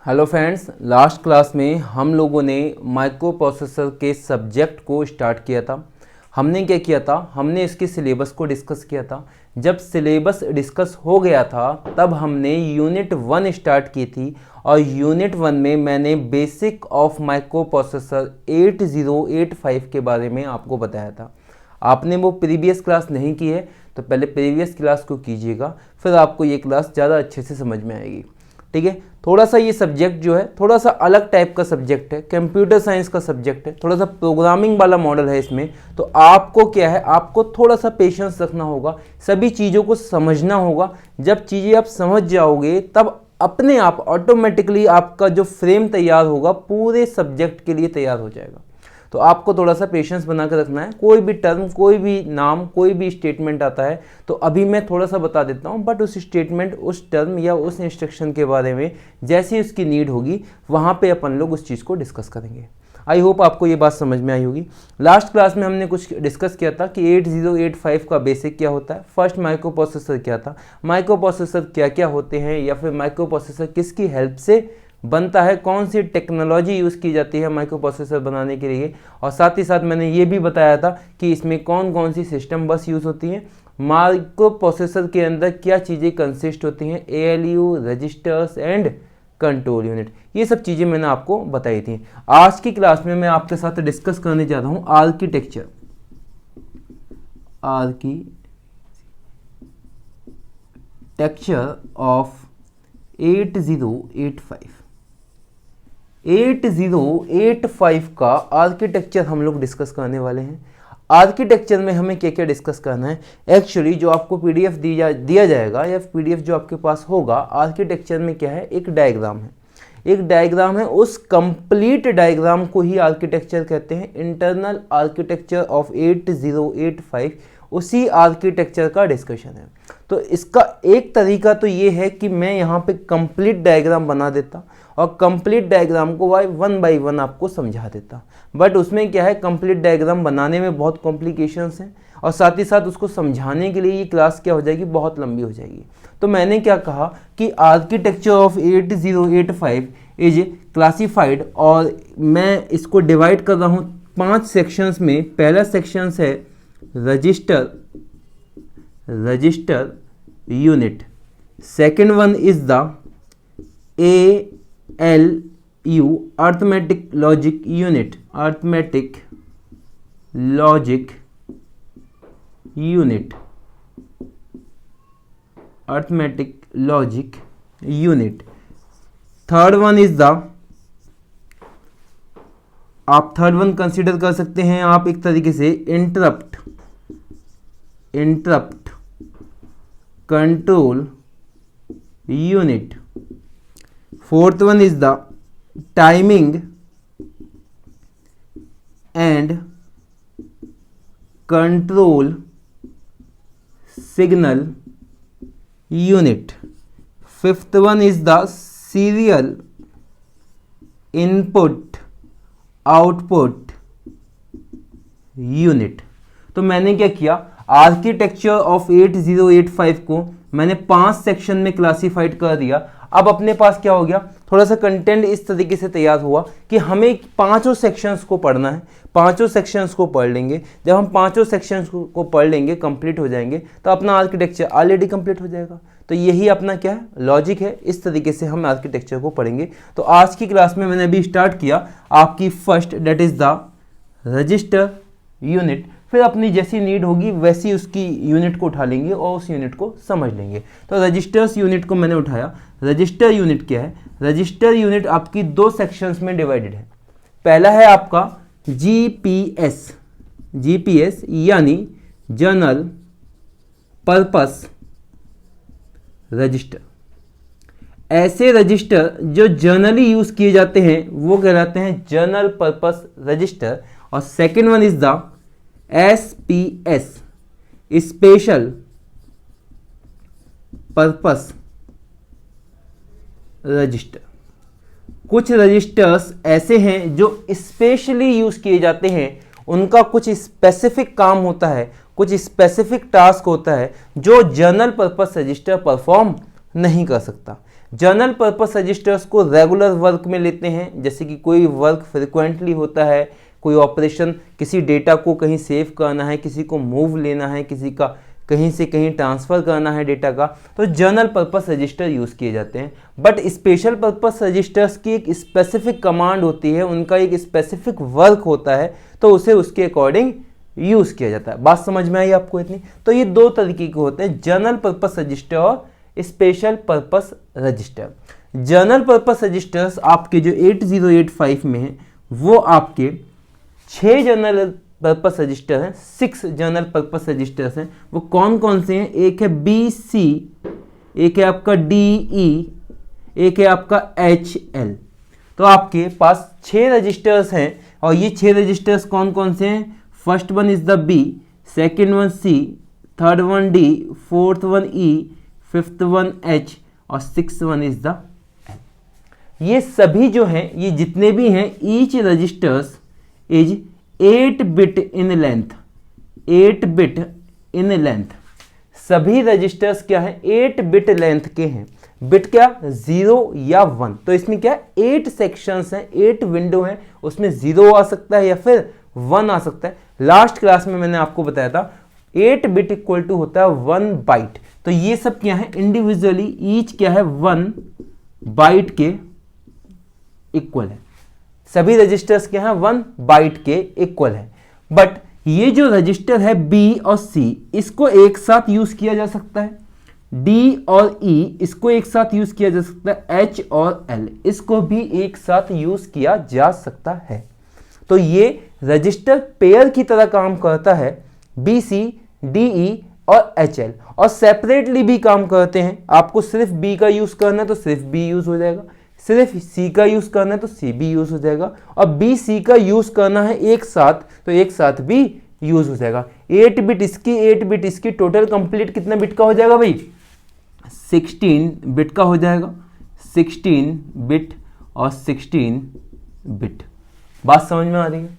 Hello friends, last class में हम लोगों ने माइक्रो प्रोसेसर के सब्जेक्ट को स्टार्ट किया था। हमने क्या किया था, हमने इसके सिलेबस को डिस्कस किया था। जब सिलेबस डिस्कस हो गया था तब हमने यूनिट 1 स्टार्ट की थी और यूनिट 1 में मैंने बेसिक ऑफ माइक्रो प्रोसेसर 8085 के बारे में आपको बताया था। आपने वो प्रीवियस क्लास नहीं की है तो पहले प्रीवियस क्लास को कीजिएगा, फिर आपको ये क्लास ज़्यादा अच्छे से समझ में आएगी। ठीक है, थोड़ा सा ये सब्जेक्ट जो है थोड़ा सा अलग टाइप का सब्जेक्ट है, कंप्यूटर साइंस का सब्जेक्ट है, थोड़ा सा प्रोग्रामिंग वाला मॉडल है इसमें। तो आपको क्या है, आपको थोड़ा सा पेशेंस रखना होगा, सभी चीज़ों को समझना होगा। जब चीज़ें आप समझ जाओगे तब अपने आप ऑटोमेटिकली आपका जो फ्रेम तैयार होगा पूरे सब्जेक्ट के लिए तैयार हो जाएगा। तो आपको थोड़ा सा पेशेंस बना कर रखना है। कोई भी टर्म, कोई भी नाम, कोई भी स्टेटमेंट आता है तो अभी मैं थोड़ा सा बता देता हूँ, बट उस स्टेटमेंट, उस टर्म या उस इंस्ट्रक्शन के बारे में जैसी उसकी नीड होगी वहाँ पे अपन लोग उस चीज़ को डिस्कस करेंगे। आई होप आपको ये बात समझ में आई होगी। लास्ट क्लास में हमने कुछ डिस्कस किया था कि 8085 का बेसिक क्या होता है, फर्स्ट माइक्रो प्रोसेसर क्या था, माइक्रो प्रोसेसर क्या क्या होते हैं, या फिर माइक्रो प्रोसेसर किसकी हेल्प से बनता है, कौन सी टेक्नोलॉजी यूज़ की जाती है माइक्रो प्रोसेसर बनाने के लिए। और साथ ही साथ मैंने ये भी बताया था कि इसमें कौन कौन सी सिस्टम बस यूज़ होती हैं, माइक्रो प्रोसेसर के अंदर क्या चीज़ें कंसिस्ट होती हैं, ALU, registers and control unit, ये सब चीज़ें मैंने आपको बताई थी। आज की क्लास में मैं आपके साथ डिस्कस करने जा रहा हूँ आर्किटेक्चर ऑफ 8085 का आर्किटेक्चर हम लोग डिस्कस करने वाले हैं। आर्किटेक्चर में हमें क्या क्या डिस्कस करना है, एक्चुअली जो आपको PDF दिया जाएगा या PDF जो आपके पास होगा, आर्किटेक्चर में क्या है, एक डायग्राम है। एक डायग्राम है, उस कंप्लीट डायग्राम को ही आर्किटेक्चर कहते हैं। इंटरनल आर्किटेक्चर ऑफ 8085 उसी आर्किटेक्चर का डिस्कशन है। तो इसका एक तरीका तो ये है कि मैं यहाँ पे कंप्लीट डायग्राम बना देता और कंप्लीट डायग्राम को वन बाय वन आपको समझा देता, बट उसमें क्या है, कंप्लीट डायग्राम बनाने में बहुत कॉम्प्लिकेशंस हैं और साथ ही साथ उसको समझाने के लिए ये क्लास क्या हो जाएगी, बहुत लंबी हो जाएगी। तो मैंने क्या कहा कि आर्किटेक्चर ऑफ 8085 इज क्लासिफाइड, और मैं इसको डिवाइड कर रहा हूँ 5 सेक्शंस में। पहला सेक्शन है register unit, second one is the ALU, arithmetic logic unit, third one is the, आप थर्ड वन कंसिडर कर सकते हैं आप एक तरीके से interrupt control unit. Fourth one is the timing and control signal unit. Fifth one is the serial input output unit. तो मैंने क्या किया, आर्किटेक्चर ऑफ 8085 को मैंने 5 सेक्शन में क्लासिफाइड कर दिया। अब अपने पास क्या हो गया, थोड़ा सा कंटेंट इस तरीके से तैयार हुआ कि हमें पांचों सेक्शंस को पढ़ना है। पांचों सेक्शंस को पढ़ लेंगे, जब हम पांचों सेक्शंस को पढ़ लेंगे, कंप्लीट हो जाएंगे, तो अपना आर्किटेक्चर ऑलरेडी कंप्लीट हो जाएगा। तो यही अपना क्या है, लॉजिक है। इस तरीके से हम आर्किटेक्चर को पढ़ेंगे। तो आज की क्लास में मैंने अभी स्टार्ट किया आपकी first, that is the register unit. फिर अपनी जैसी नीड होगी वैसी उसकी यूनिट को उठा लेंगे और उस यूनिट को समझ लेंगे। तो रजिस्टर्स यूनिट को मैंने उठाया। रजिस्टर यूनिट क्या है, रजिस्टर यूनिट आपकी 2 सेक्शंस में डिवाइडेड है। पहला है आपका GPS यानी जनरल पर्पस रजिस्टर। ऐसे रजिस्टर जो जनरली यूज किए जाते हैं वो कहलाते हैं जनरल पर्पस रजिस्टर। और second one is the SPS, special purpose register. कुछ रजिस्टर्स ऐसे हैं जो स्पेशली यूज किए जाते हैं, उनका कुछ स्पेसिफिक काम होता है, कुछ स्पेसिफिक टास्क होता है जो जनरल पर्पस रजिस्टर परफॉर्म नहीं कर सकता। जनरल पर्पस रजिस्टर्स को रेगुलर वर्क में लेते हैं, जैसे कि कोई वर्क फ्रिक्वेंटली होता है, कोई ऑपरेशन, किसी डेटा को कहीं सेव करना है, किसी को मूव लेना है, किसी का कहीं से कहीं ट्रांसफ़र करना है डेटा का, तो जनरल पर्पस रजिस्टर यूज़ किए जाते हैं। बट स्पेशल पर्पस रजिस्टर्स की एक स्पेसिफिक कमांड होती है, उनका एक स्पेसिफिक वर्क होता है, तो उसे उसके अकॉर्डिंग यूज़ किया जाता है। बात समझ में आई आपको इतनी? तो ये दो तरीके के होते हैं, जनरल पर्पस रजिस्टर और special purpose register. General purpose registers आपके जो 8085 में है वो आपके 6 जनरल पर्पस रजिस्टर हैं, 6 जनरल पर्पस रजिस्टर्स हैं। वो कौन कौन से हैं? एक है BC, एक है आपका DE, एक है आपका HL। तो आपके पास 6 रजिस्टर्स हैं और ये 6 रजिस्टर्स कौन कौन से हैं? First one is the B, second one C, third one D, fourth one E, fifth one H और sixth one is the L। ये सभी जो हैं, ये जितने भी हैं, each registers is 8 bit in length, 8 bit in length. सभी रजिस्टर्स क्या है? 8 बिट लेंथ के हैं। बिट क्या? 0 या 1। तो इसमें क्या है? 8 सेक्शंस हैं, 8 विंडो हैं, उसमें 0 आ सकता है या फिर 1 आ सकता है। लास्ट क्लास में मैंने आपको बताया था 8 बिट इक्वल टू होता है 1 बाइट। तो ये सब क्या है? इंडिविजुअली ईच क्या है? 1 बाइट के इक्वल है। सभी रजिस्टर्स क्या हैं? 1 बाइट के इक्वल है। बट ये जो रजिस्टर है B और C, इसको एक साथ यूज किया जा सकता है। D और E इसको एक साथ यूज किया जा सकता है। H और L इसको भी एक साथ यूज किया जा सकता है। तो ये रजिस्टर पेयर की तरह काम करता है, BC, DE और HL, और सेपरेटली भी काम करते हैं। आपको सिर्फ B का यूज करना है तो सिर्फ B यूज हो जाएगा, सिर्फ C का यूज करना है तो C भी यूज हो जाएगा, और B C का यूज करना है एक साथ तो एक साथ भी यूज हो जाएगा। 8 बिट इसकी, 8 बिट इसकी, टोटल कंप्लीट कितना बिट का हो जाएगा भाई? 16 बिट का हो जाएगा। 16 बिट और 16 बिट। बात समझ में आ रही है?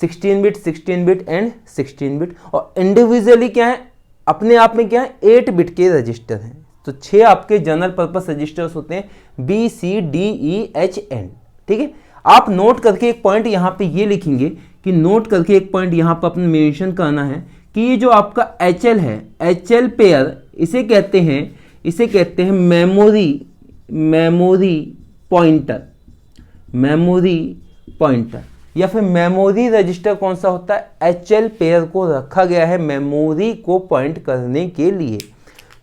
16 बिट, 16 बिट एंड 16 बिट। और इंडिविजुअली क्या है? अपने आप में क्या है? 8 बिट के रजिस्टर हैं। तो 6 आपके जनरल पर्पस रजिस्टर्स होते हैं, B C D E H N। ठीक है, आप नोट करके एक पॉइंट यहाँ पे ये लिखेंगे कि नोट करके एक पॉइंट यहाँ पर अपने मेंशन करना है कि ये जो आपका HL है, HL पेयर, इसे कहते हैं मेमोरी पॉइंटर या फिर मेमोरी रजिस्टर। कौन सा होता है? HL पेयर को रखा गया है मेमोरी को पॉइंट करने के लिए।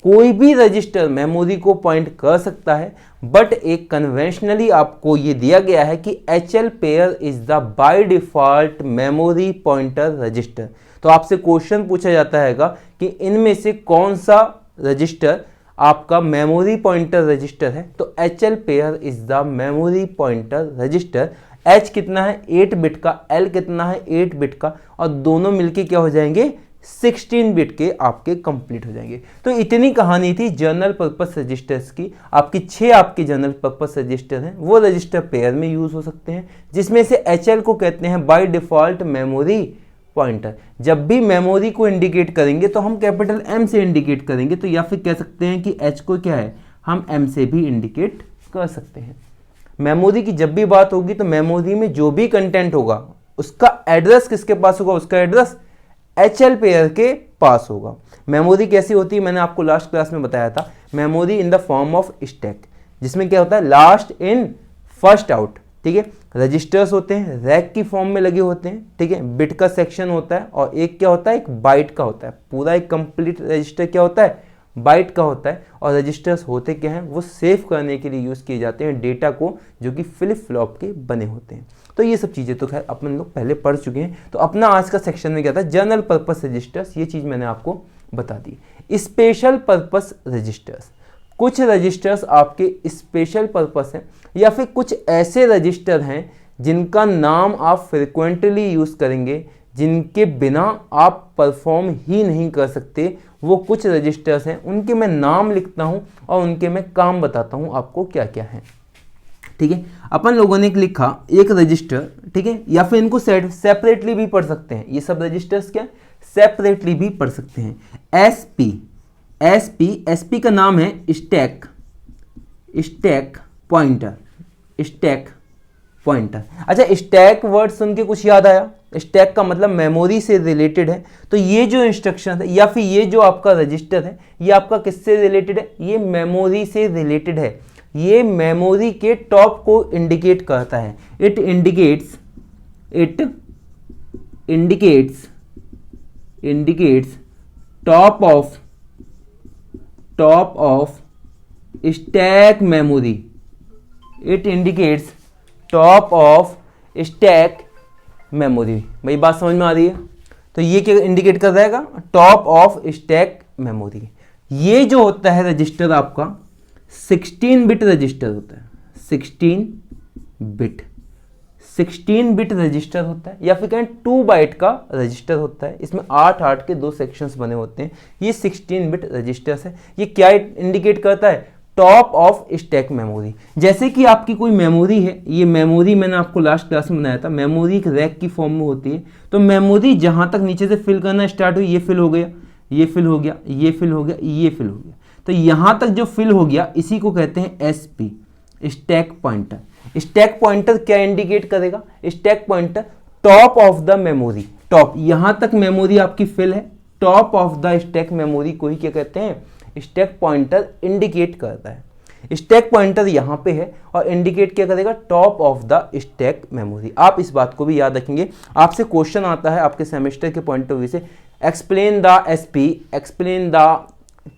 कोई भी रजिस्टर मेमोरी को पॉइंट कर सकता है, बट एक कन्वेंशनली आपको ये दिया गया है कि HL pair is the by default memory pointer register. तो आपसे क्वेश्चन पूछा जाता है कि इनमें से कौन सा रजिस्टर आपका मेमोरी पॉइंटर रजिस्टर है? तो HL pair is the memory pointer register. H कितना है? 8 बिट का, L कितना है? 8 बिट का, और दोनों मिलके क्या हो जाएंगे? 16 बिट के आपके कंप्लीट हो जाएंगे। तो इतनी कहानी थी जनरल पर्पस रजिस्टर्स की। आपकी 6 आपके जनरल पर्पस रजिस्टर हैं, वो रजिस्टर पेयर में यूज हो सकते हैं, जिसमें से HL को कहते हैं बाय डिफॉल्ट मेमोरी पॉइंटर। जब भी मेमोरी को इंडिकेट करेंगे तो हम कैपिटल M से इंडिकेट करेंगे, तो या फिर कह सकते हैं कि H को क्या है, हम M से भी इंडिकेट कर सकते हैं। मेमोरी की जब भी बात होगी तो मेमोरी में जो भी कंटेंट होगा उसका एड्रेस किसके पास होगा? उसका एड्रेस HL पेयर के पास होगा। मेमोरी कैसी होती है? मैंने आपको लास्ट क्लास में बताया था, memory in the form of stack, जिसमें क्या होता है? Last in first out. ठीक है, रजिस्टर्स होते हैं, रैक की फॉर्म में लगे होते हैं। ठीक है, बिट का सेक्शन होता है, और एक क्या होता है? एक बाइट का होता है। पूरा एक कंप्लीट रजिस्टर क्या होता है? बाइट का होता है। और रजिस्टर्स होते क्या हैं? वो सेव करने के लिए यूज़ किए जाते हैं डेटा को, जो कि फ्लिप फ्लॉप के बने होते हैं। तो ये सब चीज़ें तो खैर अपन लोग पहले पढ़ चुके हैं। तो अपना आज का सेक्शन में क्या था? जनरल पर्पस रजिस्टर्स, ये चीज़ मैंने आपको बता दी। स्पेशल पर्पस रजिस्टर्स, कुछ रजिस्टर्स आपके स्पेशल पर्पस हैं, या फिर कुछ ऐसे रजिस्टर हैं जिनका नाम आप फ्रिक्वेंटली यूज़ करेंगे, जिनके बिना आप परफॉर्म ही नहीं कर सकते। वो कुछ रजिस्टर्स हैं, उनके मैं नाम लिखता हूं और उनके मैं काम बताता हूं आपको क्या क्या है। ठीक है, अपन लोगों ने लिखा एक रजिस्टर, ठीक है, या फिर इनको सेपरेटली भी पढ़ सकते हैं। ये सब रजिस्टर्स क्या सेपरेटली भी पढ़ सकते हैं। एसपी का नाम है stack stack pointer, stack pointer. अच्छा, स्टैक वर्ड सुन के कुछ याद आया? स्टैक का मतलब मेमोरी से रिलेटेड है। तो ये जो इंस्ट्रक्शन है या फिर ये जो आपका रजिस्टर है, ये आपका किससे रिलेटेड है? ये मेमोरी से रिलेटेड है। ये मेमोरी के टॉप को इंडिकेट करता है। It indicates top of stack memory. It indicates top of stack memory. भाई बात समझ में आ रही है? तो ये क्या इंडिकेट कर रहेगा? Top of stack memory. ये जो होता है रजिस्टर आपका 16 बिट रजिस्टर होता है। 16 बिट रजिस्टर होता है, या फिर कहें 2 बाइट का रजिस्टर होता है। इसमें 8 के 2 सेक्शंस बने होते हैं। ये 16 बिट रजिस्टर्स है। ये क्या इंडिकेट करता है? Top of stack memory. जैसे कि आपकी कोई मेमोरी है, ये मेमोरी मैंने आपको लास्ट क्लास में बनाया था, मेमोरी एक रैक की फॉर्म में होती है। तो मेमोरी जहां तक नीचे से फिल करना स्टार्ट हुई, ये फिल हो गया, ये फिल हो गया, ये फिल हो गया, ये फिल हो गया। तो यहां तक जो फिल हो गया इसी को कहते हैं SP, stack pointer. Stack pointer क्या इंडिकेट करेगा? Stack pointer top of the memory. Top, यहां तक मेमोरी आपकी फिल है, top of the stack memory को ही क्या कहते हैं? स्टैक पॉइंटर इंडिकेट करता है। स्टैक पॉइंटर यहां पे है और इंडिकेट क्या करेगा? Top of the stack memory. आप इस बात को भी याद रखेंगे। आपसे क्वेश्चन आता है आपके सेमेस्टर के पॉइंट ऑफ व्यू से, explain the SP, explain the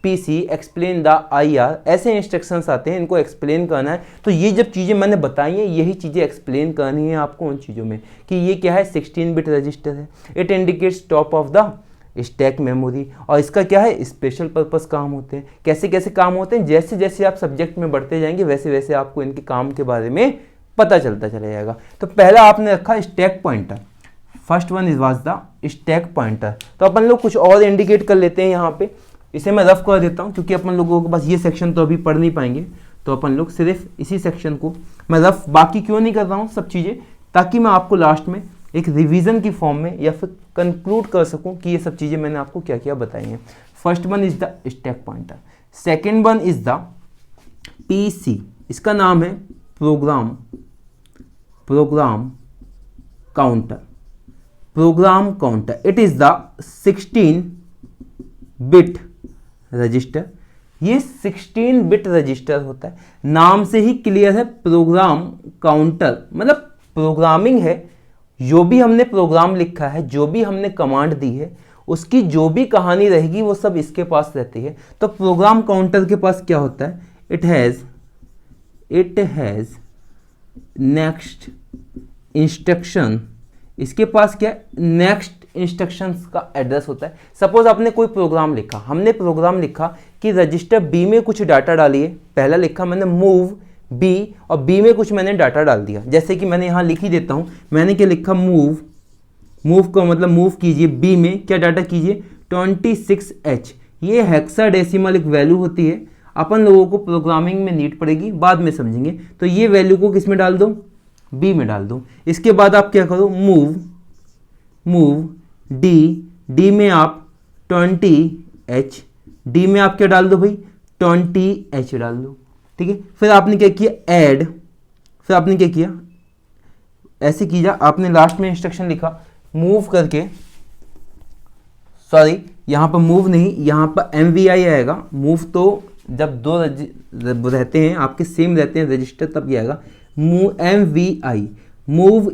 PC, explain the IR, ऐसे इंस्ट्रक्शंस आते हैं, इनको एक्सप्लेन करना है। तो ये जब चीज़ें मैंने बताई हैं, यही चीज़ें एक्सप्लेन करनी है आपको उन चीज़ों में कि ये क्या है? 16 बिट रजिस्टर है। It indicates top of the stack memory. और इसका क्या है? स्पेशल पर्पस काम होते हैं। कैसे कैसे काम होते हैं? जैसे जैसे आप सब्जेक्ट में बढ़ते जाएंगे वैसे वैसे आपको इनके काम के बारे में पता चलता चला जाएगा। तो पहला आपने रखा stack pointer, first one is was the stack pointer. तो अपन लोग कुछ और इंडिकेट कर लेते हैं यहाँ पे। इसे मैं रफ कर देता हूँ क्योंकि अपन लोगों के पास ये सेक्शन तो अभी पढ़ नहीं पाएंगे, तो अपन लोग सिर्फ इसी सेक्शन को मैं रफ, बाकी क्यों नहीं कर रहा हूँ सब चीज़ें, ताकि मैं आपको लास्ट में एक रिवीजन की फॉर्म में या फिर कंक्लूड कर सकूं कि ये सब चीज़ें मैंने आपको क्या क्या बताई हैं। First one is the stack pointer, second one is the PC, इसका नाम है program counter. It is the 16 bit register. ये 16 बिट रजिस्टर होता है। नाम से ही क्लियर है, प्रोग्राम काउंटर मतलब प्रोग्रामिंग है। जो भी हमने प्रोग्राम लिखा है, जो भी हमने कमांड दी है, उसकी जो भी कहानी रहेगी वो सब इसके पास रहती है। तो प्रोग्राम काउंटर के पास क्या होता है? It has next instruction. इसके पास क्या? नेक्स्ट इंस्ट्रक्शंस का एड्रेस होता है। सपोज आपने कोई प्रोग्राम लिखा, हमने प्रोग्राम लिखा कि रजिस्टर बी में कुछ डाटा डालिए। पहला लिखा मैंने मूव बी, और बी में कुछ मैंने डाटा डाल दिया। जैसे कि मैंने यहाँ लिख ही देता हूँ, मैंने क्या लिखा? मूव का मतलब मूव कीजिए, बी में क्या डाटा कीजिए? 26H। ये हेक्साडेसिमल एक वैल्यू होती है, अपन लोगों को प्रोग्रामिंग में नीड पड़ेगी, बाद में समझेंगे। तो ये वैल्यू को किस में डाल दो? बी में डाल दो। इसके बाद आप क्या करो? मूव डी में आप 20H, डी में आप क्या डाल दो भाई? 20H डाल दो। ठीक है, फिर आपने क्या किया? ऐड। फिर आपने क्या किया? ऐसे कीजिए, आपने लास्ट में इंस्ट्रक्शन लिखा मूव करके, सॉरी यहाँ पर मूव नहीं, यहाँ पर MVI आएगा। मूव तो जब दो रहते हैं आपके सेम रहते हैं रजिस्टर तब ये आएगा MVI। मूव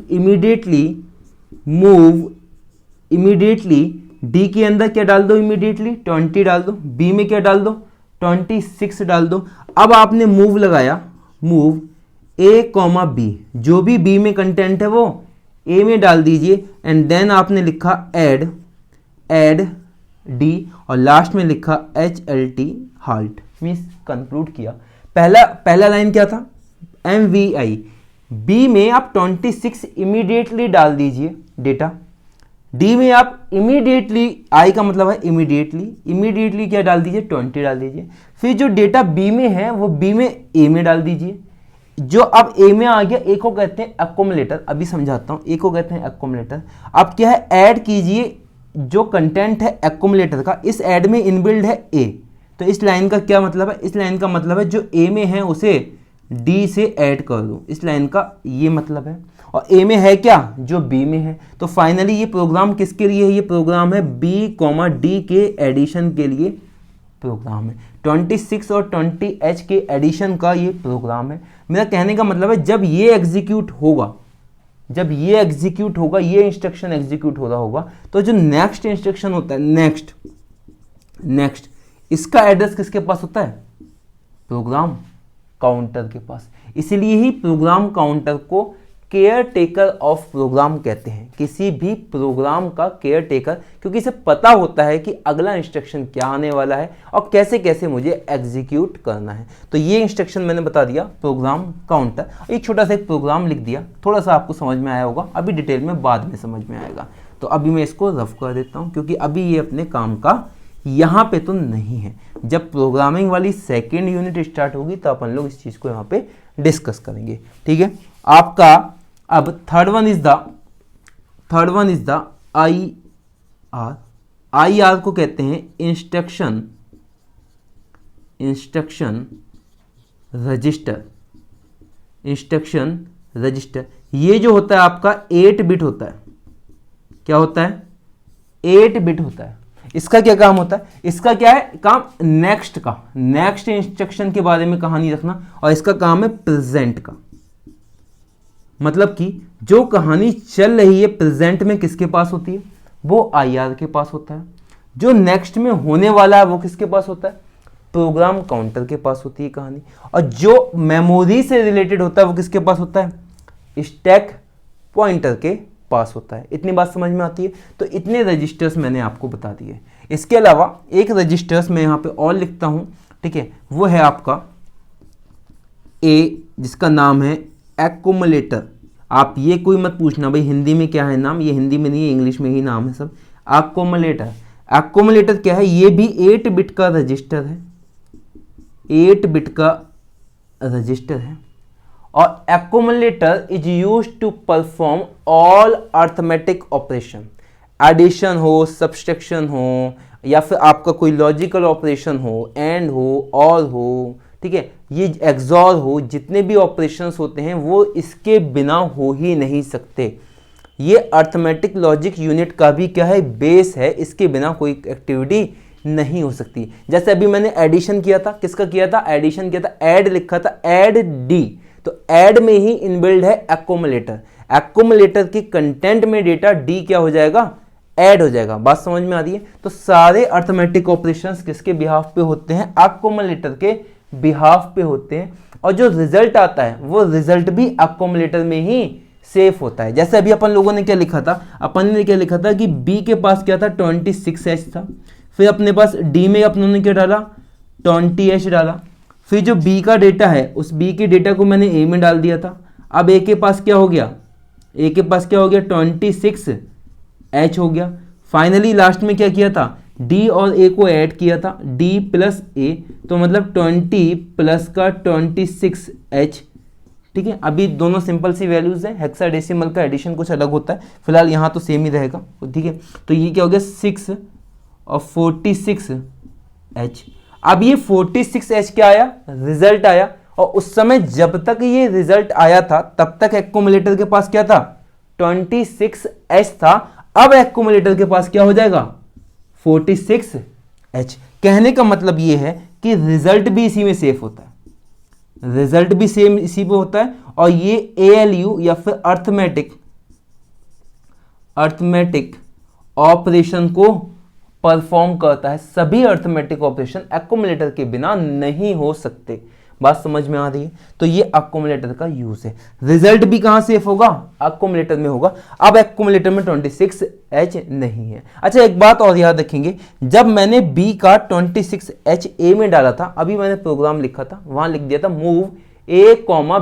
इमीडिएटली डी के अंदर क्या डाल दो? इमीडिएटली 20 डाल दो। बी में क्या डाल दो? 26 डाल दो। अब आपने मूव लगाया, मूव A, जो भी बी में कंटेंट है वो ए में डाल दीजिए। एंड देन आपने लिखा ऐड डी, और लास्ट में लिखा HLT halt, मीन्स कंक्लूड किया। पहला लाइन क्या था? MVI। बी में आप 26 इमीडिएटली डाल दीजिए डेटा। डी में आप इमीडिएटली, आई का मतलब है इमीडिएटली क्या डाल दीजिए? 20 डाल दीजिए। फिर जो डेटा बी में है वो बी में ए में डाल दीजिए। जो अब ए में आ गया, ए को कहते हैं एक्यूमुलेटर। अभी समझाता हूं, ए को कहते हैं एक्यूमुलेटर। अब क्या है? ऐड कीजिए जो कंटेंट है एक्यूमुलेटर का, इस ऐड में इनबिल्ड है ए, तो इस लाइन का क्या मतलब है, इस लाइन का मतलब है जो ए में है उसे डी से ऐड कर दो, इस लाइन का ये मतलब है। और ए में है क्या, जो बी में है। तो फाइनली ये प्रोग्राम किसके लिए है, ये प्रोग्राम है बी कॉमा डी के एडिशन के लिए प्रोग्राम है। 26 और 20h के एडिशन का ये प्रोग्राम है। मेरा कहने का मतलब है जब ये एग्जीक्यूट होगा, जब ये एग्जीक्यूट होगा, ये इंस्ट्रक्शन एग्जीक्यूट हो रहा होगा, तो जो नेक्स्ट इंस्ट्रक्शन होता है, नेक्स्ट इसका एड्रेस किसके पास होता है, प्रोग्राम काउंटर के पास। इसीलिए ही प्रोग्राम काउंटर को केयर टेकर ऑफ प्रोग्राम कहते हैं, किसी भी प्रोग्राम का केयर टेकर, क्योंकि इसे पता होता है कि अगला इंस्ट्रक्शन क्या आने वाला है और कैसे कैसे मुझे एग्जीक्यूट करना है। तो ये इंस्ट्रक्शन मैंने बता दिया, प्रोग्राम काउंटर। एक छोटा सा एक प्रोग्राम लिख दिया, थोड़ा सा आपको समझ में आया होगा, अभी डिटेल में बाद में समझ में आएगा। तो अभी मैं इसको रफ कर देता हूँ, क्योंकि अभी ये अपने काम का यहाँ पे तो नहीं है। जब प्रोग्रामिंग वाली सेकेंड यूनिट स्टार्ट होगी तो अपन लोग इस चीज़ को यहाँ पे डिस्कस करेंगे, ठीक है। आपका अब third one is the I R को कहते हैं इंस्ट्रक्शन रजिस्टर। ये जो होता है आपका 8 बिट होता है। क्या होता है, 8 बिट होता है। इसका क्या काम होता है, इसका क्या है काम, नेक्स्ट इंस्ट्रक्शन के बारे में कहानी रखना, और इसका काम है प्रेजेंट का। मतलब कि जो कहानी चल रही है प्रेजेंट में किसके पास होती है, वो आईआर के पास होता है। जो नेक्स्ट में होने वाला है वो किसके पास होता है, प्रोग्राम काउंटर के पास होती है कहानी। और जो मेमोरी से रिलेटेड होता है वो किसके पास होता है, स्टैक पॉइंटर के पास होता है। इतनी बात समझ में आती है। तो इतने रजिस्टर्स मैंने आपको बता दिए। इसके अलावा एक रजिस्टर्स मैं यहाँ पे और लिखता हूँ, ठीक है, वो है आपका ए, जिसका नाम है एक्युमुलेटर। आप ये कोई मत पूछना भाई हिंदी में क्या है नाम, ये हिंदी में नहीं है, इंग्लिश में ही नाम है सब। एक्युमुलेटर क्या है, ये भी 8 बिट का रजिस्टर है, 8 बिट का रजिस्टर है। और accumulator is used to perform all arithmetic operation, addition हो, सब्सट्रैक्शन हो, या फिर आपका कोई लॉजिकल ऑपरेशन हो, एंड हो, और हो, ठीक है, ये एक्सॉर हो, जितने भी ऑपरेशंस होते हैं वो इसके बिना हो ही नहीं सकते। ये अर्थमेटिक लॉजिक यूनिट का भी क्या है, बेस है, इसके बिना कोई एक्टिविटी नहीं हो सकती। जैसे अभी मैंने एडिशन किया था, किसका किया था, एडिशन किया था, ऐड लिखा था, ऐड डी, तो ऐड में ही इनबिल्ड है एक्युमुलेटर। एक्युमुलेटर की कंटेंट में डेटा डी क्या हो जाएगा, ऐड हो जाएगा। बात समझ में आ रही है। तो सारे अर्थमेटिक ऑपरेशंस किसके बिहाफ पे होते हैं, एक्युमुलेटर के बिहाफ पे होते हैं। और जो रिजल्ट आता है वो रिजल्ट भी एक्युमुलेटर में ही सेव होता है। जैसे अभी अपन लोगों ने क्या लिखा था, अपन ने क्या लिखा था कि बी के पास क्या था, 26h था। फिर अपने पास डी में अपनों ने क्या डाला, 20h डाला। फिर जो बी का डेटा है उस बी के डेटा को मैंने ए में डाल दिया था। अब ए के पास क्या हो गया, 26h हो गया। फाइनली लास्ट में क्या किया था, डी और ए को ऐड किया था, डी प्लस ए, तो मतलब 20 प्लस का 26h, ठीक है। अभी दोनों सिंपल सी वैल्यूज हैं, हेक्साडेसिमल का एडिशन कुछ अलग होता है, फिलहाल यहाँ तो सेम ही रहेगा, ठीक है। तो ये क्या हो गया, 6 और 46h। अब ये 46h क्या आया, रिजल्ट आया। और उस समय जब तक ये रिजल्ट आया था तब तक एक्युमुलेटर के पास क्या था, 26h था। अब एक्युमुलेटर के पास क्या हो जाएगा, 46h। कहने का मतलब ये है कि रिजल्ट भी इसी में सेफ होता है, रिजल्ट भी सेम इसी पे होता है। और ये ALU या फिर अर्थमेटिक ऑपरेशन को परफॉर्म करता है। सभी अर्थमेटिक ऑपरेशन एक्युमुलेटर के बिना नहीं हो सकते। बात समझ में आ रही है। तो ये एक्युमुलेटर का यूज है। रिजल्ट भी कहां सेफ होगा, एक्युमुलेटर में होगा। अब एक्युमुलेटर में 26h नहीं है। अच्छा एक बात और याद रखेंगे, जब मैंने b का 26h a में डाला था, अभी मैंने प्रोग्राम लिखा था, वहां लिख दिया था मूव a,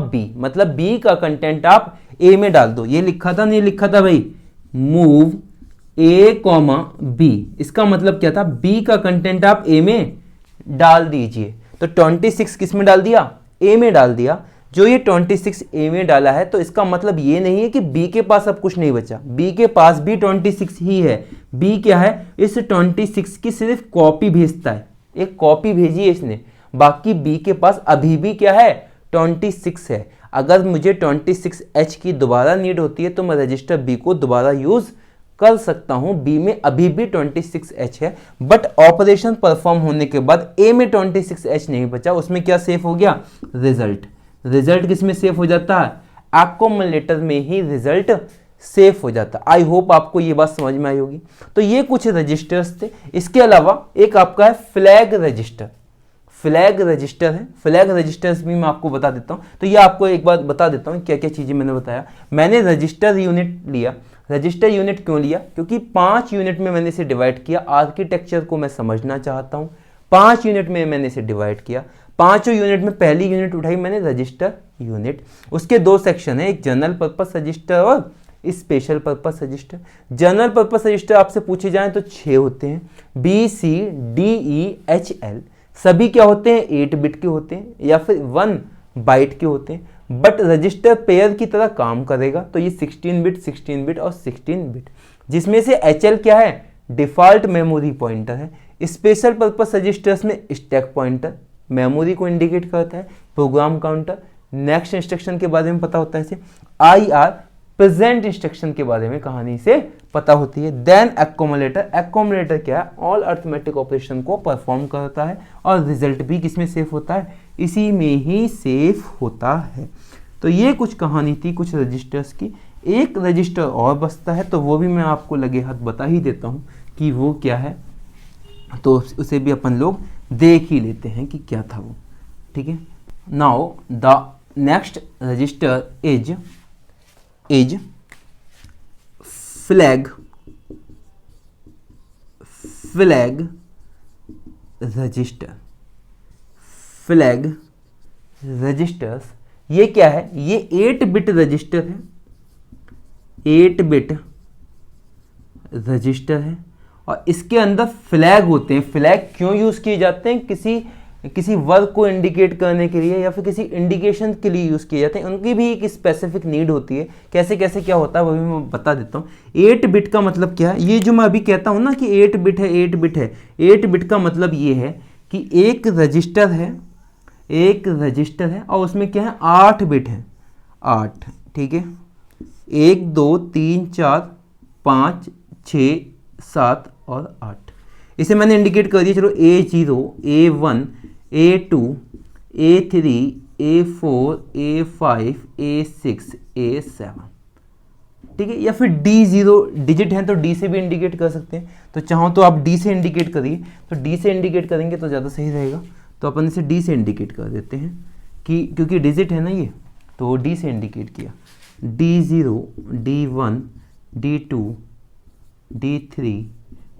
b, मतलब b का कंटेंट आप a में डाल दो। ये लिखा था नहीं लिखा था भाई, मूव a, b। इसका मतलब क्या था, b का कंटेंट आप a में डाल दीजिए। तो 26 किस में डाल दिया, a में डाल दिया। जो ये 26 a में डाला है तो इसका मतलब ये नहीं है कि b के पास अब कुछ नहीं बचा, b के पास भी 26 ही है। b क्या है, इस 26 की सिर्फ कॉपी भेजता है, एक कॉपी भेजी है इसने, बाकी बी के पास अभी भी क्या है 26 है। अगर मुझे 26H की दोबारा नीड होती है तो मैं रजिस्टर बी को दोबारा यूज कर सकता हूं। बी में अभी भी 26H है, बट ऑपरेशन परफॉर्म होने के बाद ए में 26H नहीं बचा, उसमें क्या सेव हो गया, रिजल्ट। रिजल्ट किस में सेव हो जाता है, एक्यूमुलेटर में ही रिजल्ट सेव हो जाता है। आई होप आपको ये बात समझ में आई होगी। तो ये कुछ रजिस्टर्स थे। इसके अलावा एक आपका है फ्लैग रजिस्टर। फ्लैग रजिस्टर है, फ्लैग रजिस्टर्स भी मैं आपको बता देता हूँ। तो ये आपको एक बात बता देता हूँ क्या क्या चीज़ें मैंने बताया। मैंने रजिस्टर यूनिट लिया। रजिस्टर यूनिट क्यों लिया, क्योंकि 5 यूनिट में मैंने इसे डिवाइड किया। आर्किटेक्चर को मैं समझना चाहता हूँ, 5 यूनिट में मैंने इसे डिवाइड किया। 5 यूनिट में पहली यूनिट उठाई मैंने रजिस्टर यूनिट। उसके 2 सेक्शन है, एक जनरल पर्पस रजिस्टर और special purpose register. General purpose register आपसे पूछे जाएं तो 6 होते हैं, BCDEHL। सभी क्या होते हैं, 8 बिट के होते हैं या फिर 1 बाइट के होते हैं। बट रजिस्टर पेयर की तरह काम करेगा, तो ये 16 बिट, 16 बिट और 16 बिट, जिसमें से HL क्या है, डिफॉल्ट मेमोरी पॉइंटर है। स्पेशल पर्पस रजिस्टर्स में स्टैक पॉइंटर मेमोरी को इंडिकेट करता है, प्रोग्राम काउंटर नेक्स्ट इंस्ट्रक्शन के बारे में पता होता है इसे, IR प्रेजेंट इंस्ट्रक्शन के बारे में कहानी से पता होती है। देन एक्यूमुलेटर, एक्यूमुलेटर क्या है, ऑल अर्थमेटिक ऑपरेशन को परफॉर्म करता है और रिजल्ट भी किसमें सेव होता है, इसी में ही सेव होता है। तो ये कुछ कहानी थी कुछ रजिस्टर्स की। एक रजिस्टर और बचता है, तो वो भी मैं आपको लगे हाथ बता ही देता हूँ कि वो क्या है, तो उसे भी अपन लोग देख ही लेते हैं कि क्या था वो। ठीक है, now the next register is flag register. Flag registers ये क्या है, ये 8 बिट रजिस्टर है, 8 बिट रजिस्टर है और इसके अंदर फ्लैग होते हैं। फ्लैग क्यों यूज किए जाते हैं, किसी वर्क को इंडिकेट करने के लिए या फिर किसी इंडिकेशन के लिए यूज किए जाते हैं। उनकी भी एक स्पेसिफिक नीड होती है, कैसे कैसे क्या होता है वो भी मैं बता देता हूँ। 8 बिट का मतलब क्या है, ये जो मैं अभी कहता हूँ ना कि 8 बिट है, 8 बिट है, 8 बिट का मतलब ये है कि एक रजिस्टर है और उसमें क्या है 8 बिट है, 8। ठीक है, 1 2 3 4 5 6 7 और 8, इसे मैंने इंडिकेट कर दिया। चलो A0 A1 A2 A3 A4 A5 A6 A7, ठीक है, या फिर D0 डिजिट है तो D से भी इंडिकेट कर सकते हैं। तो चाहो तो आप D से इंडिकेट करिए, तो D से इंडिकेट करेंगे तो ज़्यादा सही रहेगा। तो अपन इसे D से इंडिकेट कर देते हैं कि क्योंकि डिजिट है ना ये, तो D से इंडिकेट किया। D0 D1 D2 D3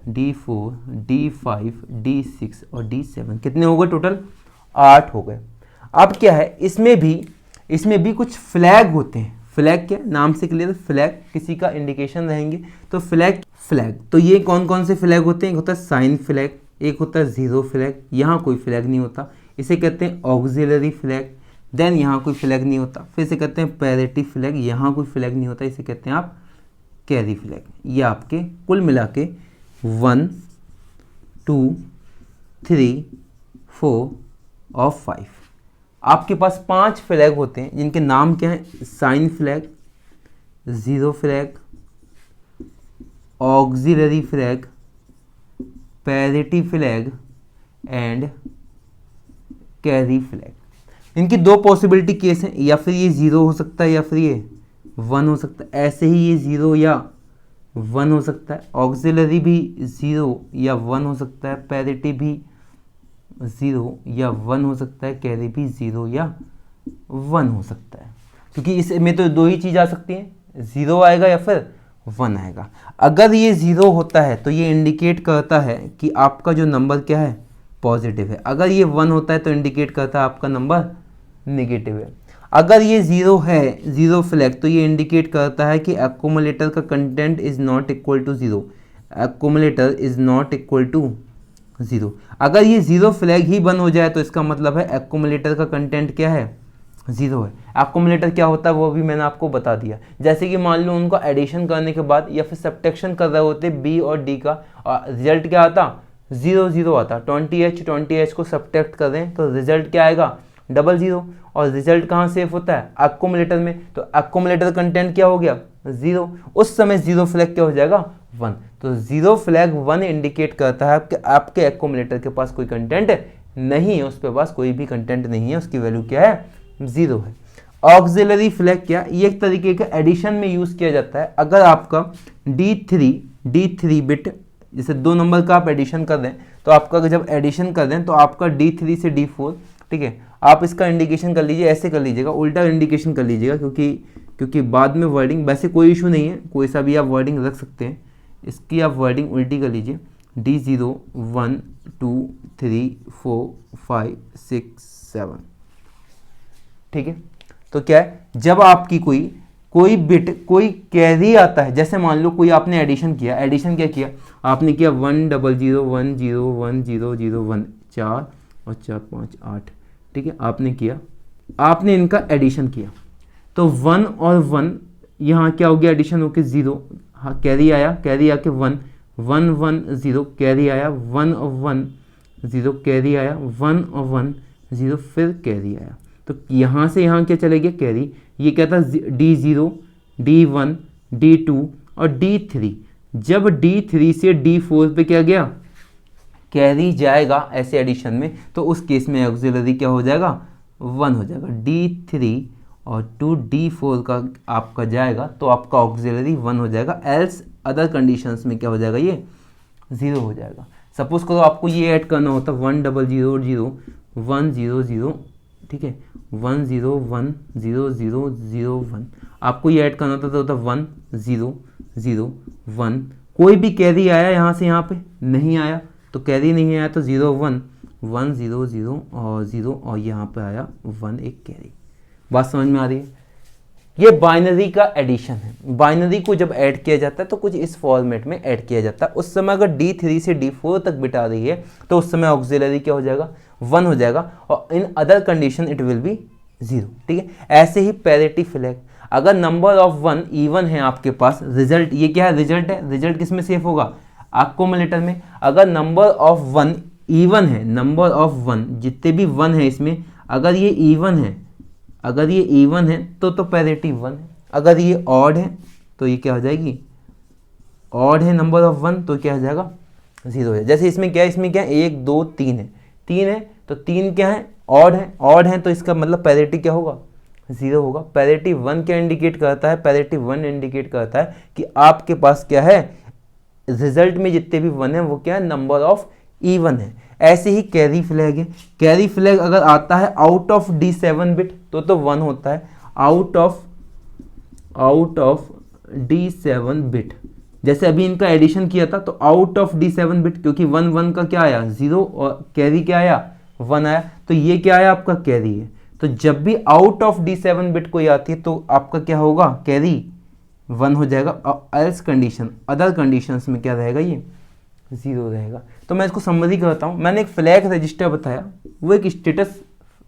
D4 D5 D6 और D7, कितने हो गए टोटल, 8 हो गए। अब क्या है, इसमें भी कुछ फ्लैग होते हैं। फ्लैग क्या, नाम से क्लियर, फ्लैग किसी का इंडिकेशन रहेंगे तो फ्लैग। तो ये कौन कौन से फ्लैग होते हैं, एक होता है साइन फ्लैग, एक होता है जीरो फ्लैग, यहाँ कोई फ्लैग नहीं होता, इसे कहते हैं ऑक्सिलरी फ्लैग। देन यहाँ कोई फ्लैग नहीं होता, फिर से कहते हैं पैरेटिव फ्लैग, यहाँ कोई फ्लैग नहीं होता, इसे कहते हैं आप कैरी फ्लैग। ये आपके कुल मिला के 1 2 3 4 और 5, आपके पास 5 फ्लैग होते हैं जिनके नाम क्या है, sign flag, zero flag, auxiliary flag, parity flag and carry flag. इनकी 2 पॉसिबिलिटी केस हैं, या फिर ये 0 हो सकता है या फिर ये 1 हो सकता है। ऐसे ही ये 0 या 1 हो सकता है, ऑक्सिलरी भी 0 या 1 हो सकता है, पैरेटिव भी 0 या 1 हो सकता है, कैरी भी 0 या 1 हो सकता है। क्योंकि इसमें तो 2 ही चीज़ आ सकती हैं, 0 आएगा या फिर 1 आएगा। अगर ये 0 होता है तो ये इंडिकेट करता है कि आपका जो नंबर क्या है, पॉजिटिव है। अगर ये 1 होता है तो इंडिकेट करता है आपका नंबर नेगेटिव है। अगर ये 0 है, जीरो फ्लैग, तो ये इंडिकेट करता है कि एक्यूमुलेटर का content is not equal to 0, accumulator is not equal to 0। अगर ये 0 फ्लैग ही बंद हो जाए तो इसका मतलब है एक्यूमुलेटर का कंटेंट क्या है, 0 है। एक्यूमुलेटर क्या होता है वो भी मैंने आपको बता दिया। जैसे कि मान लो उनको एडिशन करने के बाद या फिर सब्ट्रैक्शन कर रहे होते B और D का, और रिजल्ट क्या आता, 0 0 आता, 20H को सब्ट्रैक्ट कर दें तो रिजल्ट क्या आएगा, 00। और रिजल्ट कहाँ सेव होता है, एक्यूमुलेटर में, तो एक्यूमुलेटर कंटेंट क्या हो गया, 0। उस समय 0 फ्लैग क्या हो जाएगा, 1। तो 0 फ्लैग 1 इंडिकेट करता है कि आपके एक्यूमुलेटर के पास कोई कंटेंट नहीं है, उस पे पास कोई भी कंटेंट नहीं है, उसकी वैल्यू क्या है, 0 है। ऑक्सिलरी फ्लैग क्या, ये एक तरीके का एडिशन में यूज किया जाता है। अगर आपका D3 बिट, जैसे 2 नंबर का आप एडिशन कर दें, तो आपका जब एडिशन कर दें तो आपका D3 से D4, ठीक है, आप इसका इंडिकेशन कर लीजिए, ऐसे कर लीजिएगा, उल्टा इंडिकेशन कर लीजिएगा, क्योंकि बाद में वर्डिंग, वैसे कोई इशू नहीं है, कोई सा भी आप वर्डिंग रख सकते हैं, इसकी आप वर्डिंग उल्टी कर लीजिए, D0 1 2 3 4 5 6 7, ठीक है। तो क्या है, जब आपकी कोई बिट, कोई कैरी आता है, जैसे मान लो कोई आपने एडिशन किया, एडिशन क्या किया आपने, किया 1 0 0 1 0 1 0 0 1, 4 और 4 5 8, ठीक है, आपने किया, आपने इनका एडिशन किया, तो 1 और 1 यहाँ क्या हो गया, एडिशन होके 0, हाँ कैरी आया, कैरी आके 1 1 1 0, कैरी आया 1 और 1 0, कैरी आया 1 और 1 0, फिर कैरी आया, तो यहाँ से यहाँ क्या चले गया, कैरी, ये क्या था, D0 D1 D2 और D3। जब D3 से D4 पे क्या गया, कैरी जाएगा ऐसे एडिशन में, तो उस केस में ऑक्सिलरी क्या हो जाएगा, 1 हो जाएगा। D3 और 2D4 का आपका जाएगा तो आपका ऑक्सिलरी 1 हो जाएगा, एल्स अदर कंडीशंस में क्या हो जाएगा, ये 0 हो जाएगा। सपोज करो आपको ये ऐड करना होता 1 0 0 0 1 0 0, ठीक है, 1 0 1 0 0 0 1, आपको ये ऐड करना होता तो होता 1 0 0 1, कोई भी कैरी आया यहाँ से यहाँ पे, नहीं आया, तो कैरी नहीं आया तो 0 1 1 0 0 और 0, और यहाँ पे आया 1, एक कैरी। बात समझ में आ रही है, ये बाइनरी का एडिशन है। बाइनरी को जब ऐड किया जाता है तो कुछ इस फॉर्मेट में ऐड किया जाता है। उस समय अगर D3 से D4 तक बिट आ रही है तो उस समय ऑक्सिलरी क्या हो जाएगा, 1 हो जाएगा, और in other condition it will be 0, ठीक है। ऐसे ही पैरिटी फ्लैग, अगर नंबर ऑफ 1 इवन है आपके पास, रिजल्ट ये क्या है, रिजल्ट है, रिजल्ट किस में सेव होगा, एक्यूमुलेटर में। अगर नंबर ऑफ 1 इवन है, नंबर ऑफ 1 जितने भी 1 है इसमें, अगर ये इवन है, अगर ये इवन है तो पैरिटी 1 है। अगर ये ऑड है तो ये क्या हो जाएगी, ऑड है नंबर ऑफ 1 तो क्या हो जाएगा, 0 है। जैसे इसमें क्या है, इसमें क्या है, 1 2 3 है, 3 है तो 3 क्या है, ऑड है, ऑड है तो इसका मतलब पैरिटी क्या होगा, 0 होगा। पैरिटी 1 क्या इंडिकेट करता है, पैरिटी 1 इंडिकेट करता है कि आपके पास क्या है, रिजल्ट में जितने भी 1 है वो क्या है, नंबर ऑफ इवन है। ऐसे ही कैरी फ्लैग है, कैरी फ्लैग अगर आता है आउट ऑफ D7 बिट तो 1 होता है, आउट ऑफ D7 बिट। जैसे अभी इनका एडिशन किया था तो आउट ऑफ D7 बिट, क्योंकि 1 1 का क्या आया, 0, और कैरी क्या आया, 1 आया, तो ये क्या आया, आपका कैरी है। तो जब भी आउट ऑफ D7 बिट कोई आती है तो आपका क्या होगा, कैरी 1 हो जाएगा, और एल्स कंडीशन, अदर कंडीशंस में क्या रहेगा, ये 0 रहेगा। तो मैं इसको समरी करता हूँ। मैंने एक फ्लैग रजिस्टर बताया, वो एक स्टेटस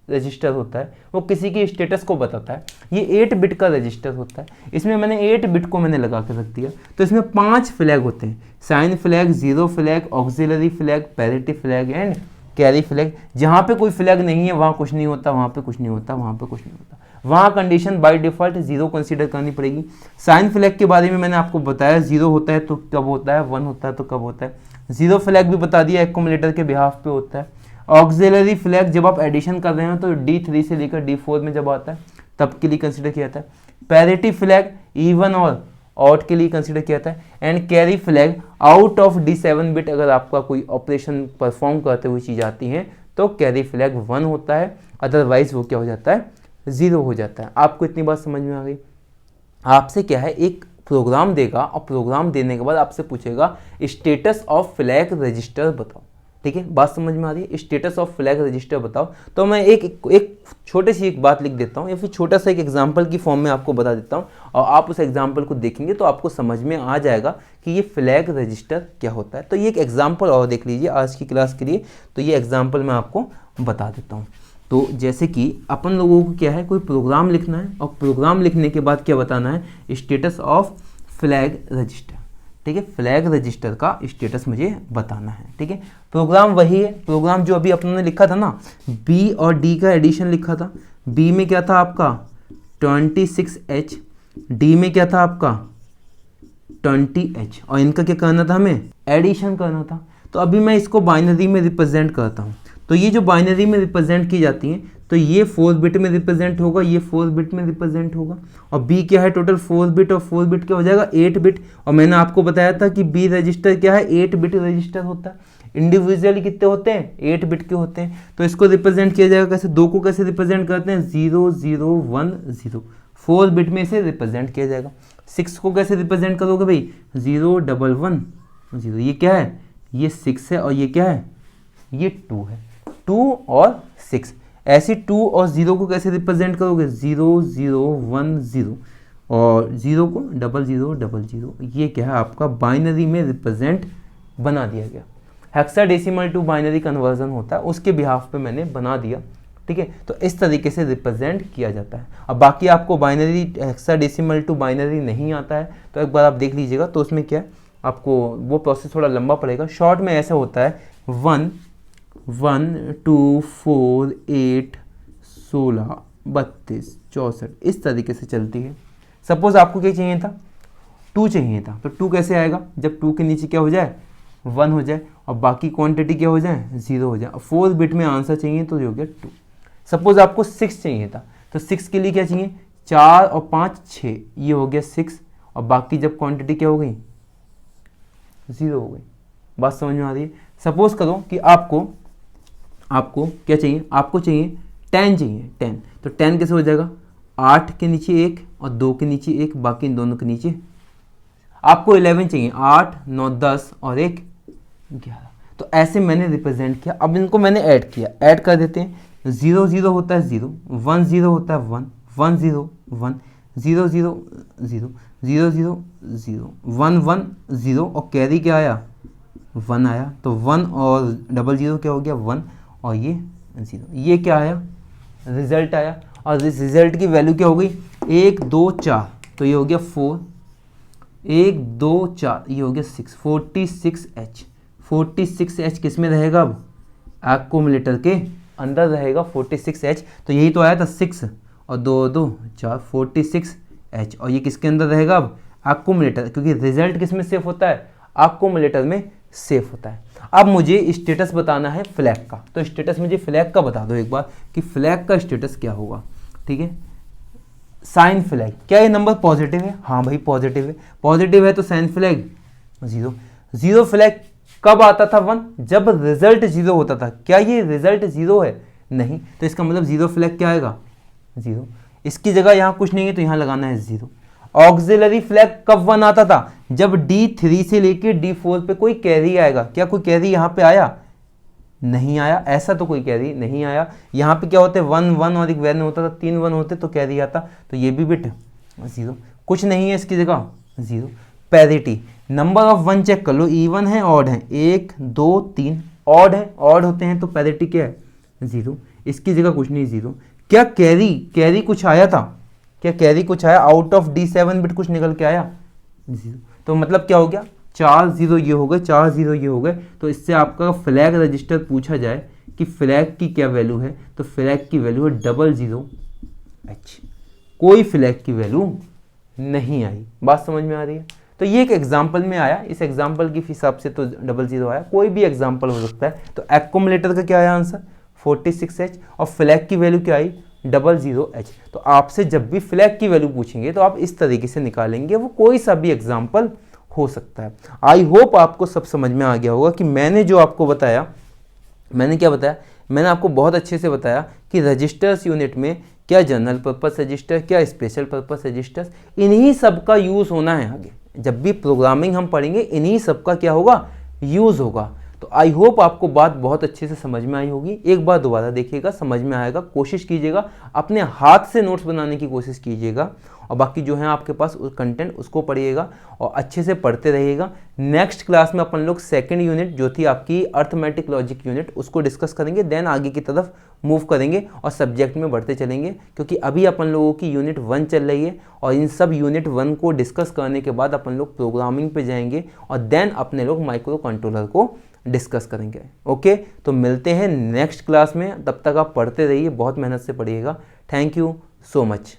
रजिस्टर होता है, वो किसी की स्टेटस को बताता है। ये 8 बिट का रजिस्टर होता है, इसमें मैंने 8 बिट को मैंने लगा के रख दिया। तो इसमें 5 फ्लैग होते हैं, sign flag, zero flag, auxiliary flag, parity flag and carry flag. जहाँ पे कोई फ्लैग नहीं है वहाँ कुछ नहीं होता, वहाँ पे कुछ नहीं होता, वहाँ पे कुछ नहीं होता, वहाँ कंडीशन बाय डिफॉल्ट 0 कंसीडर करनी पड़ेगी। साइन फ्लैग के बारे में मैंने आपको बताया, 0 होता है तो कब होता है, 1 होता है तो कब होता है। जीरो फ्लैग भी बता दिया, एक्यूमुलेटर के बिहाफ पे होता है। ऑक्सिलरी फ्लैग जब आप एडिशन कर रहे हो तो D3 से लेकर D4 में जब आता है तब के लिए कंसीडर किया जाता है। पैरिटी फ्लैग इवन और ऑड के लिए कंसीडर किया जाता है। And carry flag out of D7 bit, अगर आपका कोई ऑपरेशन परफॉर्म करते हुए चीज़ आती है तो कैरी फ्लैग 1 होता है, अदरवाइज वो क्या हो जाता है, 0 हो जाता है। आपको इतनी बात समझ में आ गई। आपसे क्या है, एक प्रोग्राम देगा और प्रोग्राम देने के बाद आपसे पूछेगा स्टेटस ऑफ फ्लैग रजिस्टर बताओ, ठीक है, बात समझ में आ रही है। स्टेटस ऑफ फ्लैग रजिस्टर बताओ, तो मैं एक छोटी सी एक बात लिख देता हूँ या फिर छोटा सा एक एग्जांपल की फॉर्म में आपको बता देता हूँ, और आप उस एग्जांपल को देखेंगे तो आपको समझ में आ जाएगा कि ये फ्लैग रजिस्टर क्या होता है। तो ये एक एग्जाम्पल और देख लीजिए आज की क्लास के लिए, तो ये एग्जाम्पल मैं आपको बता देता हूँ। तो जैसे कि अपन लोगों को क्या है, कोई प्रोग्राम लिखना है और प्रोग्राम लिखने के बाद क्या बताना है, स्टेटस ऑफ फ्लैग रजिस्टर, ठीक है, फ्लैग रजिस्टर का स्टेटस मुझे बताना है। ठीक है, प्रोग्राम वही है, प्रोग्राम जो अभी अपने लिखा था ना, बी और डी का एडिशन लिखा था। बी में क्या था आपका 26H, डी में क्या था आपका 20H, और इनका क्या करना था, हमें एडिशन करना था। तो अभी मैं इसको बाइनरी में रिप्रेजेंट करता हूँ। तो ये जो बाइनरी में रिप्रेजेंट की जाती हैं, तो ये 4 बिट में रिप्रेजेंट होगा, ये 4 बिट में रिप्रेजेंट होगा। और बी क्या है, टोटल 4 बिट, और 4 बिट क्या हो जाएगा 8 बिट। और मैंने आपको बताया था कि बी रजिस्टर क्या है, 8 बिट रजिस्टर होता है। इंडिविजुअली कितने होते हैं, 8 बिट के होते हैं। तो इसको रिप्रेजेंट किया जाएगा कैसे, 2 को कैसे रिप्रेजेंट करते हैं, 0 0 1 0, 4 बिट में इसे रिप्रेजेंट किया जाएगा। 6 को कैसे रिप्रेजेंट करोगे भाई, 0 1 1 0, ये क्या है, ये 6 है, और ये क्या है, ये 2 है, 2 और 6। ऐसे 2 और 0 को कैसे रिप्रेजेंट करोगे, 0 0 1 0, और 0 को 0 0 0 0, ये क्या है आपका बाइनरी में रिप्रेजेंट बना दिया गया। हेक्साडेसिमल टू बाइनरी कन्वर्जन होता है, उसके बिहाफ पे मैंने बना दिया। ठीक है, तो इस तरीके से रिप्रेजेंट किया जाता है। अब बाकी आपको बाइनरी हेक्साडेसिमल टू बाइनरी नहीं आता है, तो एक बार आप देख लीजिएगा। तो उसमें क्या है, आपको वो प्रोसेस थोड़ा लंबा पड़ेगा। शॉर्ट में ऐसा होता है 1 1 2 4 8 16 32 64, इस तरीके से चलती है। सपोज आपको क्या चाहिए था, 2 चाहिए था, तो 2 कैसे आएगा, जब 2 के नीचे क्या हो जाए, 1 हो जाए, और बाकी क्वांटिटी क्या हो जाए, 0 हो जाए। 4 बिट में आंसर चाहिए, तो ये हो गया 2। सपोज आपको 6 चाहिए था, तो 6 के लिए क्या चाहिए, 4 और 5 6, ये हो गया 6, और बाकी जब क्वांटिटी क्या हो गई, 0 हो गई। बात समझ में आ रही है। सपोज करो कि आपको क्या चाहिए, आपको चाहिए 10 चाहिए, 10, तो 10 कैसे हो जाएगा, 8 के नीचे 1 और 2 के नीचे 1, बाकी इन दोनों के नीचे। आपको 11 चाहिए, 8 9 10 और 1 11। तो ऐसे मैंने रिप्रेजेंट किया। अब इनको मैंने ऐड किया, ऐड कर देते हैं। 0 0 होता है 0, 1 0 होता है 1, 1 0 1, 0 0 0, 0 0 0, 1 1 0, और कैरी क्या आया, 1 आया। तो 1 और 0 0 क्या हो गया, 1, और ये 0, ये क्या आया, रिजल्ट आया। और इस रिजल्ट की वैल्यू क्या हो गई, 1 2 4, तो ये हो गया 4, 1 2 4, ये हो गया 6, 46H। 46H किस में रहेगा, अब एक्यूमुलेटर के अंदर रहेगा 46H। तो यही तो आया था 6 और 2 2 4, 46H, और ये किसके अंदर रहेगा, अब एक्यूमुलेटर, क्योंकि रिजल्ट किस में सेव होता है, एक्यूमुलेटर में सेव होता है। अब मुझे स्टेटस बताना है फ्लैग का, तो स्टेटस मुझे फ्लैग का बता दो एक बार कि फ्लैग का स्टेटस क्या होगा। ठीक है, साइन फ्लैग, क्या ये नंबर पॉजिटिव है, हाँ भाई पॉजिटिव है, पॉजिटिव है तो साइन फ्लैग 0। 0 फ्लैग कब आता था, 1, जब रिजल्ट 0 होता था। क्या ये रिजल्ट 0 है, नहीं, तो इसका मतलब 0 फ्लैग क्या आएगा, 0। इसकी जगह यहाँ कुछ नहीं है, तो यहाँ लगाना है 0। ऑक्सिलरी फ्लैग कब 1 आता था, जब D3 से लेके D4 पे कोई कैरी आएगा। क्या कोई कैरी यहाँ पे आया, नहीं आया, ऐसा तो कोई कैरी नहीं आया। यहाँ पे क्या होते, 1 1 और एक वैन होता था, 3 1 होते तो कैरी आता, तो ये भी बिट 0, कुछ नहीं है इसकी जगह 0। पैरिटी, नंबर ऑफ 1 चेक कर लो, इवन है ऑड है, 1 2 3, ऑड है, ऑड होते हैं तो पैरिटी क्या है 0, इसकी जगह कुछ नहीं 0। क्या कैरी कुछ आया था, क्या कैरी कुछ आया, आउट ऑफ D7 बिट कुछ निकल के आया 0। तो मतलब क्या हो गया, 4 0 ये हो गए, 4 0 ये हो गए। तो इससे आपका फ्लैग रजिस्टर पूछा जाए कि फ्लैग की क्या वैल्यू है, तो फ्लैग की वैल्यू है 00H। कोई फ्लैग की वैल्यू नहीं आई। बात समझ में आ रही है। तो ये एक एग्जाम्पल में आया, इस एग्जाम्पल के हिसाब से तो 00 आया, कोई भी एग्जाम्पल हो सकता है। तो एक्यूमुलेटर का क्या आया आंसर 46H, और फ्लैग की वैल्यू क्या आई 00H। तो आपसे जब भी फ्लैग की वैल्यू पूछेंगे तो आप इस तरीके से निकालेंगे, वो कोई सा भी एग्जाम्पल हो सकता है। आई होप आपको सब समझ में आ गया होगा कि मैंने जो आपको बताया, मैंने क्या बताया, मैंने आपको बहुत अच्छे से बताया कि रजिस्टर्स यूनिट में क्या जनरल पर्पस रजिस्टर, क्या स्पेशल पर्पस रजिस्टर्स, इन्हीं सब का यूज़ होना है आगे। जब भी प्रोग्रामिंग हम पढ़ेंगे इन्हीं सब का क्या होगा, यूज़ होगा। तो आई होप आपको बात बहुत अच्छे से समझ में आई होगी। एक बार दोबारा देखिएगा, समझ में आएगा, कोशिश कीजिएगा, अपने हाथ से नोट्स बनाने की कोशिश कीजिएगा, और बाकी जो है आपके पास उस कंटेंट उसको पढ़िएगा और अच्छे से पढ़ते रहिएगा। नेक्स्ट क्लास में अपन लोग सेकंड यूनिट जो थी आपकी अर्थमेटिक लॉजिक यूनिट उसको डिस्कस करेंगे, देन आगे की तरफ मूव करेंगे और सब्जेक्ट में बढ़ते चलेंगे, क्योंकि अभी अपन लोगों की यूनिट 1 चल रही है और इन सब यूनिट 1 को डिस्कस करने के बाद अपन लोग प्रोग्रामिंग पे जाएंगे और देन अपने लोग माइक्रो कंट्रोलर को डिस्कस करेंगे। ओके, तो मिलते हैं नेक्स्ट क्लास में, तब तक आप पढ़ते रहिए, बहुत मेहनत से पढ़िएगा। Thank you so much.